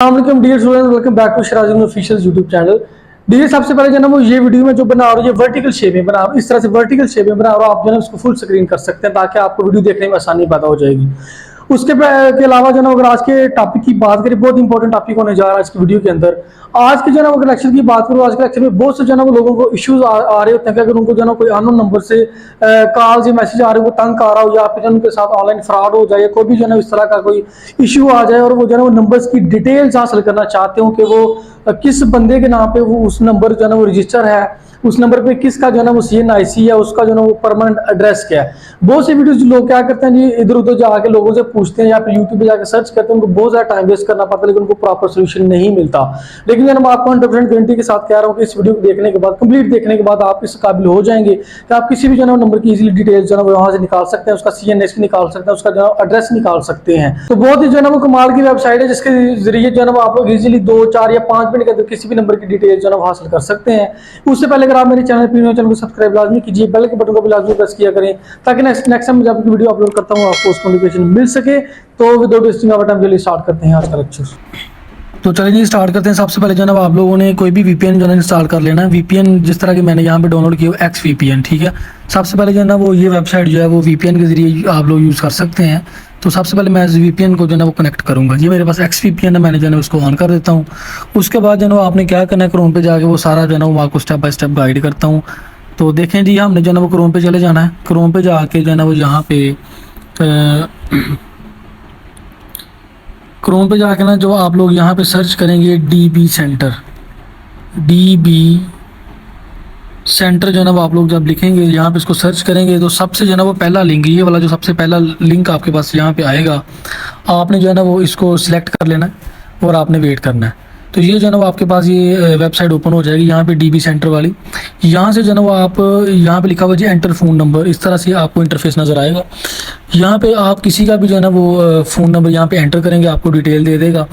अस्सलाम dear student, welcome back to Shirajul official YouTube channel. Dear सबसे पहले जो ना वो ये वीडियो में जो बना रहा हूँ ये वर्टिकल शेप में बना रहा हूँ, इस तरह से वर्टिकल शेप में बना रहा हूँ। आप जो है उसको फुल स्क्रीन कर सकते हैं ताकि आपको वीडियो देखने में आसानी पैदा हो जाएगी। के अलावा जो ना अगर आज के टॉपिक की बात करें, बहुत इंपॉर्टेंट टॉपिक होने जा रहा है आज की वीडियो के अंदर। आज के जो ना अगर लेक्चर की बात करूँ, आज के लेक्चर में बहुत से जो ना वो लोगों को इश्यूज आ रहे होते हैं कि अगर उनको जो ना कोई अननोन नंबर से कॉल या मैसेज आ रहे हो, वो तंग आ रहा हो, या फिर उनके साथ ऑनलाइन फ्रॉड हो जाए, कोई भी जो है इस तरह का कोई इश्यू आ जाए और वो जो है वो नंबर्स की डिटेल्स हासिल करना चाहते हो कि वो किस बंदे के नाम पे वो उस नंबर जो है वो रजिस्टर है, उस नंबर पे किसका जो है वो CNIC है, उसका जो है वो परमानेंट एड्रेस क्या है। बहुत से वीडियोस लोग क्या करते हैं जी, इधर उधर जाके लोगों से पूछते हैं या फिर यूट्यूब पे जाकर सर्च करते हैं, उनको बहुत ज़्यादा टाइम वेस्ट करना पड़ता है, लेकिन उनको प्रॉपर सोल्यूशन नहीं मिलता। लेकिन मैं आपको 100% गारंटी के साथ कह रहा हूँ कि इस वीडियो को देखने के बाद, कंप्लीट देखने के बाद आप इस काबिल हो जाएंगे कि आप किसी भी जो है नंबर की इजीली डिटेल्स जो है वो वहाँ से निकाल सकते हैं, उसका CNIC निकाल सकते हैं, उसका जो है एड्रेस निकाल सकते हैं। तो बहुत ही जो है वो कमाल की वेबसाइट है जिसके जरिए जो है वो आप लोग इजीली 2, 4 या 5 मिनट के अंदर किसी भी नंबर की डिटेल्स जो है हासिल कर सकते हैं। उससे पहले अगर आप मेरे चैनल को सब्सक्राइब लाजमी कीजिए, बेल के बटन को भी लाजमी प्रेस किया करें ताकि नेक्स्ट टाइम जब वीडियो अपलोड करता हूँ आपको उसको नोटिफिकेशन मिल सके। तो विदाउट वेस्टिंग ऑफ टाइम चलिए स्टार्ट करते हैं आज का लेक्चर। तो चलिए जी स्टार्ट करते हैं। सबसे पहले जो है आप लोगों ने कोई भी VPN जो है इंस्टॉल कर लेना है। VPN जिस तरह की मैंने यहाँ पे डाउनलोड किया है XVPN, ठीक है। सबसे पहले जो है ना वो ये वेबसाइट जो है वो VPN के जरिए आप लोग यूज़ कर सकते हैं। तो सबसे पहले मैं VPN को जो है ना वो कनेक्ट करूँगा। ये मेरे पास XVPN है, मैंने जो है उसको ऑन कर देता हूँ। उसके बाद जो है आपने क्या करना है, क्रोम पे जाके वो सारा जो है ना वो आपको स्टेप बाय स्टेप गाइड करता हूँ। तो देखें जी, हमने जो है ना वो क्रोम पे चले जाना है। क्रोम पे जाके जो है ना वो यहाँ पे क्रोम पे जाके ना जो आप लोग यहाँ पे सर्च करेंगे DB सेंटर जो है ना वो आप लोग जब लिखेंगे यहाँ पे इसको सर्च करेंगे तो सबसे जो है ना वो पहला लिंक, ये वाला जो सबसे पहला लिंक आपके पास यहाँ पे आएगा, आपने जो है ना वो इसको सिलेक्ट कर लेना है और आपने वेट करना है। तो ये जो है ना वो आपके पास ये वेबसाइट ओपन हो जाएगी यहाँ पे DB सेंटर वाली। यहाँ से जो है ना वो आप यहाँ पे लिखा हुआ जी एंटर फ़ोन नंबर, इस तरह से आपको इंटरफेस नज़र आएगा। यहाँ पे आप किसी का भी जो है ना वो फ़ोन नंबर यहाँ पे एंटर करेंगे, आपको डिटेल दे देगा।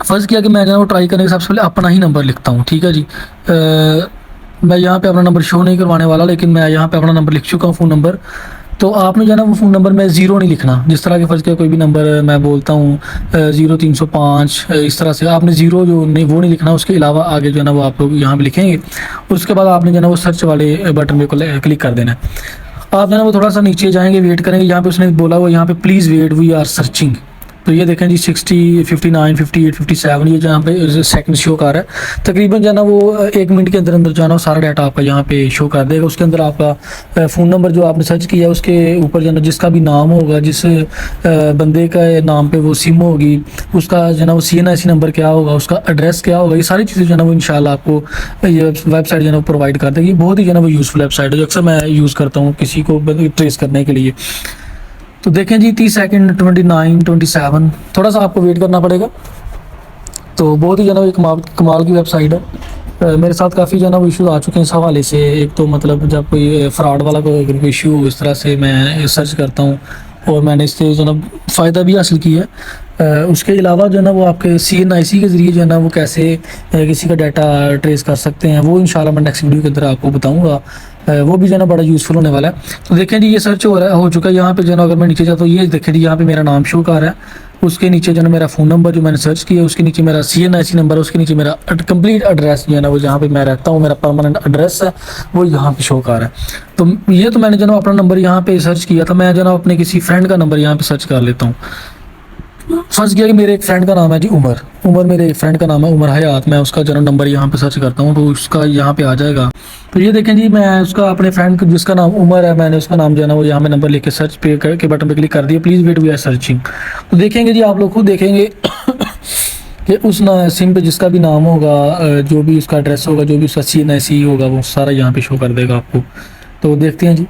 फर्स्ट किया कि मैं जो है वो ट्राई करने के सबसे पहले अपना ही नंबर लिखता हूँ, ठीक है जी। मैं यहाँ पे अपना नंबर शो नहीं करवाने वाला, लेकिन मैं यहाँ पे अपना नंबर लिख चुका हूँ, फ़ोन नंबर। तो आपने जो है ना वो फ़ोन नंबर में 0 नहीं लिखना। जिस तरह के फर्ज किया कोई भी नंबर मैं बोलता हूँ 0305, इस तरह से आपने 0 जो नहीं वो नहीं लिखना। उसके अलावा आगे जो है ना वो आप लोग यहाँ पे लिखेंगे। उसके बाद आपने जो है ना वो सर्च वाले बटन पे क्लिक कर देना है। आप जो है ना वो थोड़ा सा नीचे जाएंगे, वेट करेंगे। यहाँ पे उसने बोला हुआ यहाँ पे please wait, we are searching. तो ये देखें जी 60, 59, 58, 57 ये जहाँ पे सेकंड शो कर रहा है। तकरीबन जो है ना वो 1 मिनट के अंदर अंदर जो है ना सारा डाटा आपका यहाँ पे शो कर देगा। उसके अंदर आपका फ़ोन नंबर जो आपने सर्च किया है उसके ऊपर जो है ना जिसका भी नाम होगा, जिस बंदे का नाम पे वो सिम होगी, उसका जो है ना वो CNIC नंबर क्या होगा, उसका एड्रेस क्या होगा, ये सारी चीज़ें जो है ना वो इंशाल्लाह आपको ये वेबसाइट जो है ना प्रोवाइड कर देगी। बहुत ही जो है ना वो यूज़फुल वेबसाइट है जो अक्सर मैं यूज़ करता हूँ किसी को ट्रेस करने के लिए। तो देखें जी 30 सेकंड, 29, 27, थोड़ा सा आपको वेट करना पड़ेगा। तो बहुत ही जो है ना कमाल की वेबसाइट है। मेरे साथ काफ़ी जो है ना वो इशू आ चुके हैं इस हवाले से। एक तो मतलब जब कोई फ्रॉड वाला कोई इशू हो, इस तरह से मैं सर्च करता हूँ और मैंने इससे जो है ना फ़ायदा भी हासिल किया है। उसके अलावा जो है ना वो आपके CNIC के ज़रिए जो है ना वो कैसे किसी का डाटा ट्रेस कर सकते हैं, वो इंशाल्लाह मैं नेक्स्ट वीडियो के अंदर आपको बताऊँगा। वो भी जो है ना बड़ा यूज़फुल होने वाला है। तो देखें जी ये सर्च हो चुका है। यहाँ पे जो है ना अगर मैं नीचे जाता हूँ, ये देखें जी यहाँ पे मेरा नाम शो कर रहा है। उसके नीचे जो है ना मेरा फ़ोन नंबर जो मैंने सर्च किया, उसके नीचे मेरा CNIC नंबर, उसके नीचे मेरा कंप्लीट एड्रेस जो है ना वो जहाँ पे मैं रहता हूँ, मेरा परमानेंट एड्रेस है वो यहाँ पे शो कर रहा है। तो ये तो मैंने जो है अपना नंबर यहाँ पे सर्च किया था। मैं जो है ना अपने किसी फ्रेंड का नंबर यहाँ पे सर्च कर लेता हूँ। फर्स्ट किया कि मेरे एक फ्रेंड का नाम है जी उमर मेरे एक फ्रेंड का नाम है उमर हयात। मैं उसका जन्म नंबर यहाँ पे सर्च करता हूँ तो उसका यहाँ पे आ जाएगा। तो ये देखें जी मैं उसका अपने फ्रेंड जिसका नाम उमर है, मैंने उसका नाम जो है ना वो यहाँ पे नंबर लिख के सर्च पे के बटन पे क्लिक कर दिया, please wait we are searching. तो देखेंगे जी आप लोग खुद देखेंगे कि उस सिम पे जिसका भी नाम होगा, जो भी उसका एड्रेस होगा, जो भी उसका CNIC होगा, वो सारा यहाँ पे शो कर देगा आपको। तो देखते हैं जी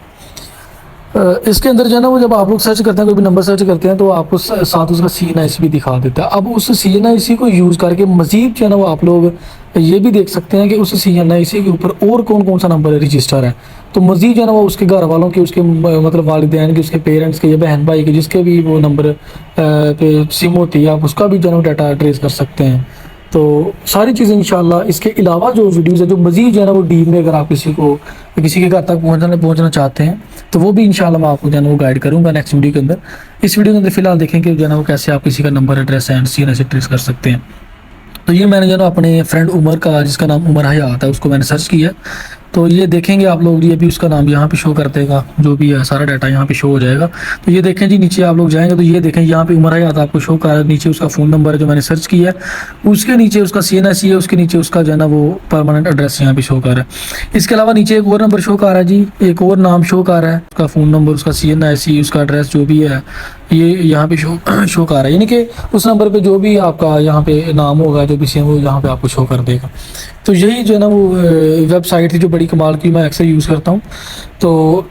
इसके अंदर जो है ना वो जब आप लोग सर्च करते हैं, कोई भी नंबर सर्च करते हैं तो आपको साथ उसका CNIC भी दिखा देता है। अब उस CNIC को यूज़ करके मज़ीद जो है ना वो आप लोग ये भी देख सकते हैं कि उस CNIC के ऊपर और कौन कौन सा नंबर रजिस्टर है। तो मज़ीद जो है ना वो उसके घर वालों के, उसके मतलब वालिदैन के, उसके पेरेंट्स के या बहन भाई के, जिसके भी वो नंबर पे सिम होती है, आप उसका भी जो है ना डाटा ट्रेस कर सकते हैं। तो सारी चीज़ें इंशाल्लाह, इसके अलावा जो वीडियोज़ है जो मज़ीद जो है ना वो डीप में, अगर आप किसी के घर तक पहुंचना चाहते हैं तो वो भी इंशाल्लाह मैं आपको जो है ना वो गाइड करूँगा नेक्स्ट वीडियो के अंदर। इस वीडियो के अंदर फिलहाल देखेंगे जो है ना वो कैसे आप किसी का नंबर, एड्रेस एंड सीन से ट्रेस कर सकते हैं। तो ये मैंने जो ना अपने फ्रेंड उमर का, जिसका नाम उमर हयात है, उसको मैंने सर्च किया। तो ये देखेंगे आप लोग, ये भी उसका नाम यहाँ पे शो कर देगा, जो भी है सारा डाटा यहाँ पे शो हो जाएगा। तो ये देखें जी, नीचे आप लोग जाएंगे तो ये देखें यहाँ पे उमर हयात आपको शो कर रहा है, नीचे उसका फ़ोन नंबर है जो मैंने सर्च किया है, उसके नीचे उसका CNSE है, उसके नीचे उसका जो है ना वो परमानेंट एड्रेस यहाँ पे शो कर रहा है। इसके अलावा नीचे एक और नंबर शो कर रहा है जी, एक और नाम शो कर रहा है, उसका फ़ोन नंबर, उसका CNSE, उसका एड्रेस जो भी है ये यहाँ पे शो कर रहा है। यानी कि उस नंबर पे जो भी आपका यहाँ पे नाम होगा, जो भी सेम वो यहाँ पे आपको शो कर देगा। तो यही जो है ना वो वेबसाइट थी जो बड़ी कमाल की, मैं अक्सर यूज़ करता हूँ। तो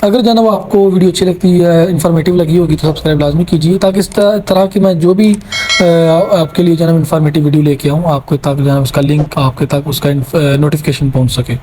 अगर जो है ना वो आपको वीडियो अच्छी लगती है, इन्फॉर्मेटिव लगी होगी तो सब्सक्राइब लाजमी कीजिए, ताकि इस तरह की मैं जो भी आपके लिए जो है ना इन्फॉर्मेटिव वीडियो लेके आऊँ आपको तक, जो है उसका लिंक आपके तक, उसका नोटिफिकेशन पहुँच सके।